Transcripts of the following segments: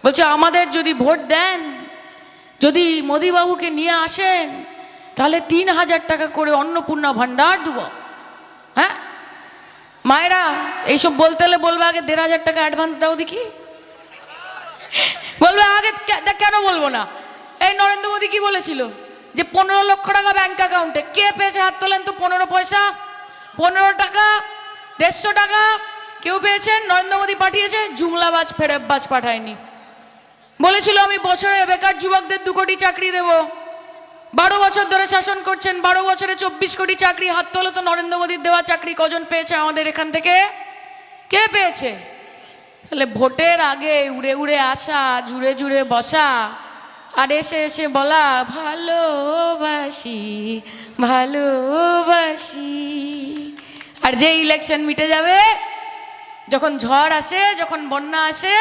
বলছে আমাদের যদি ভোট দেন, যদি মোদিবাবুকে নিয়ে আসেন, তাহলে 3,000 টাকা করে অন্নপূর্ণা ভাণ্ডার দেব। হ্যাঁ মায়েরা এইসব বলতে হলে বলবে আগে 1,500 টাকা অ্যাডভান্স দাও দেখি। বলবে আগে, কেন বলবো না? এই নরেন্দ্র মোদী কি বলেছিল যে 15 লক্ষ টাকা ব্যাংক অ্যাকাউন্টে। কে পেয়েছে হাত তোলেন তো? 15 পয়সা, 15 টাকা, 150 টাকা কেউ পেয়েছেন? নরেন্দ্র মোদী পাঠিয়েছে, জুমলাবাজ ফেরেববাজ পাঠায়নি। বলেছিল আমি বছরে বেকার যুবকদের 2 কোটি চাকরি দেব। 12 বছর ধরে শাসন করছেন, 12 বছরে 24 কোটি চাকরি। হাত তোলো তো, নরেন্দ্র মোদীর দেওয়া চাকরি কজন পেয়েছে আমাদের এখান থেকে? কে পেয়েছে? তাহলে ভোটের আগে উড়ে উড়ে আসা, জুড়ে জুড়ে বসা, আর এসে এসে বলা ভালোবাসি ভালোবাসি। আর যে ইলেকশন মিটে যাবে, যখন ঝড় আসে, যখন বন্যা আসে,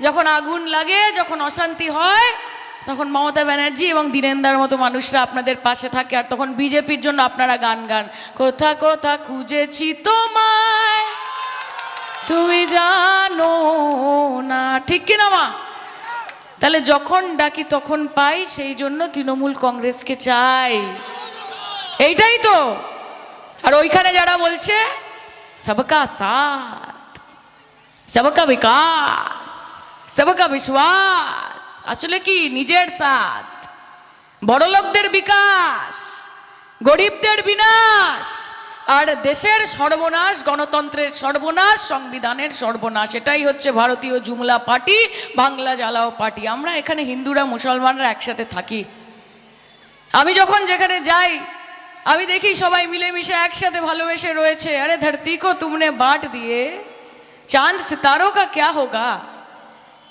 যখন আগুন লাগে, যখন অশান্তি হয়, তখন মমতা ব্যানার্জি এবং দীনেন্দার মতো মানুষরা আপনাদের পাশে থাকে। আর তখন বিজেপির জন্য আপনারা গান গান, কোথা কোথা খুঁজেছি তোমায় তুমি জানো না। ঠিক কিনা মা? তাহলে যখন ডাকি তখন পাই, সেই জন্য তৃণমূল কংগ্রেসকে চাই। এইটাই তো। আর ওইখানে যারা বলছে সবকা সাথ, সবকা বিকাশ, সবকা বিশ্বাস, আসলে কি নিজের সাথ, বড়লোকদের বিকাশ, গরিবদের বিনাশ, আর দেশের সর্বনাশ, গণতন্ত্রের সর্বনাশ, সংবিধানের সর্বনাশ। এটাই হচ্ছে ভারতীয় জুমলা পার্টি, বাংলা জ্বালাও পার্টি। আমরা এখানে হিন্দুরা মুসলমানরা একসাথে থাকি। আমি যখন যেখানে যাই আমি দেখি সবাই মিলেমিশে একসাথে ভালোবেসে রয়েছে। আরে ধরती को तुमने बांट दिए, चांद सितारों का क्या होगा?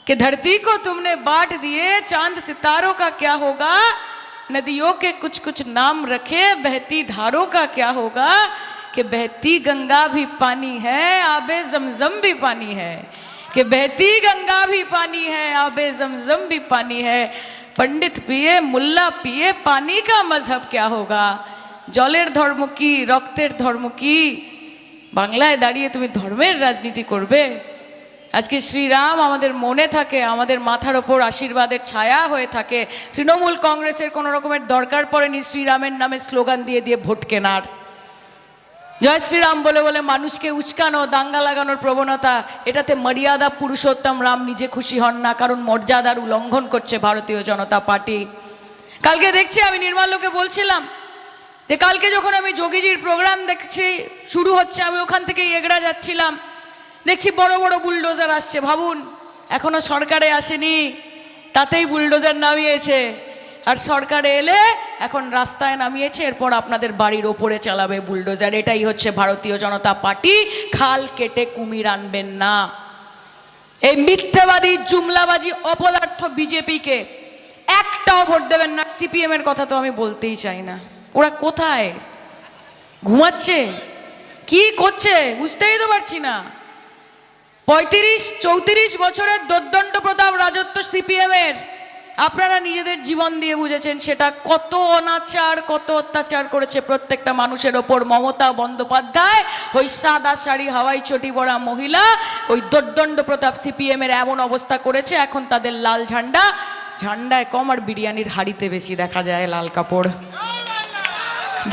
कि धरती को तुमने बांट दिए, चांद सितारों का क्या होगा? नदियों के कुछ कुछ नाम रखे, बहती धारों का क्या होगा? कि बहती गंगा भी पानी है, आबे जमजम भी पानी है। कि बहती गंगा भी पानी है, आबे जमजम भी पानी है। पंडित पिए, मुल्ला पिए, पानी का मजहब क्या होगा? জলের ধর্ম কি, রক্তের ধর্ম কি? বাংলায় দাঁড়িয়ে তুমি ধর্মের রাজনীতি করবে? আজকে শ্রীরাম আমাদের মনে থাকে, আমাদের মাথার ওপর আশীর্বাদের ছায়া হয়ে থাকে। তৃণমূল কংগ্রেসের কোনো রকমের দরকার পড়েনি শ্রীরামের নামে স্লোগান দিয়ে দিয়ে ভোট কেনার। জয় শ্রীরাম বলে বলে মানুষকে উস্কানো, দাঙ্গা লাগানোর প্রবণতা, এটাতে মর্যাদা পুরুষোত্তম রাম নিজে খুশি হন না, কারণ মর্যাদার উল্লঙ্ঘন করছে ভারতীয় জনতা পার্টি। কালকে দেখছি, আমি নির্মাল্যকে বলছিলাম যে কালকে যখন আমি যোগীজির প্রোগ্রাম দেখছি শুরু হচ্ছে, আমি ওখান থেকে এগড়া যাচ্ছিলাম, দেখছি বড় বড় বুলডোজার আসছে। ভাবুন, এখনো সরকারে আসেনি, তাতেই বুলডোজার নামিয়েছে। আর সরকারে এলে এখন রাস্তায় নামিয়েছে, এরপর আপনাদের বাড়ির ওপরে চালাবে বুলডোজার। এটাই হচ্ছে ভারতীয় জনতা পার্টি। খাল কেটে কুমির আনবেন না। এই মিথ্যাবাদী, জুমলাবাজি, অপদার্থ বিজেপিকে একটাও ভোট দেবেন না। সিপিএম এর কথা তো আমি বলতেই চাই না। ওরা কোথায় ঘুমাচ্ছে, কি করছে বুঝতেই তো পারছি না। 35-34 বছরের দোর্দণ্ড প্রতাপ রাজত্ব সিপিএম এর, আপনারা নিজেদের জীবন দিয়ে বুঝেছেন সেটা কত অনাচার, কত অত্যাচার করেছে প্রত্যেকটা মানুষের ওপর। মমতা বন্দ্যোপাধ্যায়, ওই সাদা শাড়ি হাওয়াই চটি পরা মহিলা, ওই দোর্দণ্ড প্রতাপ সিপিএম এর এমন অবস্থা করেছে, এখন তাদের লাল ঝান্ডা, ঝান্ডায় কম আর বিরিয়ানির হাড়িতে বেশি দেখা যায় লাল কাপড়।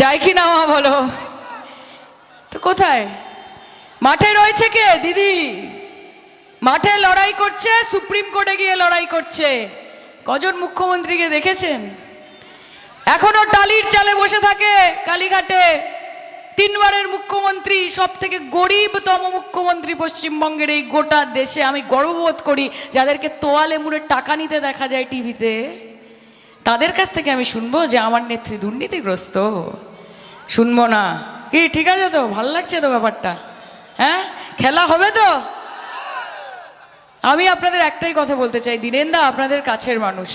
যায় কি না মা বলো? তো কোথায়? মাঠে রয়েছে কে? দিদি মাঠে লড়াই করছে, সুপ্রিম কোর্টে গিয়ে লড়াই করছে। কজন মুখ্যমন্ত্রীকে দেখেছেন এখনো টালির চালে বসে থাকে কালীঘাটে? 3 বারের মুখ্যমন্ত্রী, সব থেকে গরিবতম মুখ্যমন্ত্রী পশ্চিমবঙ্গের এই গোটা দেশে। আমি গর্ববোধ করি যাদেরকে তোয়ালে মুড়ে টাকা নিতে দেখা যায় টিভিতে, তাদের কাছ থেকে আমি শুনবো যে আমার নেত্রী দুর্নীতিগ্রস্ত? শুনবো না কি? ঠিক আছে তো, ভাল লাগছে তো ব্যাপারটা? হ্যাঁ, খেলা হবে তো? আমি আপনাদের একটাই কথা বলতে চাই, দীনেন্দা আপনাদের কাছের মানুষ,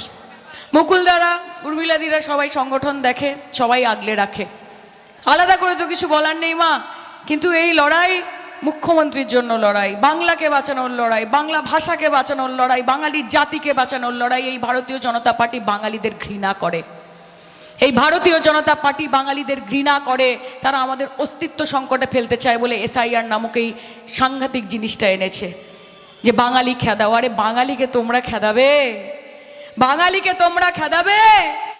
মুকুলদারা, উর্মিলাদিরা সবাই সংগঠন দেখে, সবাই আগলে রাখে, আলাদা করে তো কিছু বলার নেই মা। কিন্তু এই লড়াই মুখ্যমন্ত্রীর জন্য লড়াই, বাংলাকে বাঁচানোর লড়াই, বাংলা ভাষাকে বাঁচানোর লড়াই, বাঙালি জাতিকে বাঁচানোর লড়াই। এই ভারতীয় জনতা পার্টি বাঙালিদের ঘৃণা করে, এই ভারতীয় জনতা পার্টি বাঙালিদের ঘৃণা করে। তারা আমাদের অস্তিত্ব সংকটে ফেলতে চায় বলে এসআইআর নামক এই সাংঘাতিক জিনিসটা এনেছে। যে বাঙালি খেদাও। আরে বাঙালিকে তোমরা খেদাবে? বাঙালিকে তোমরা খেদাবে?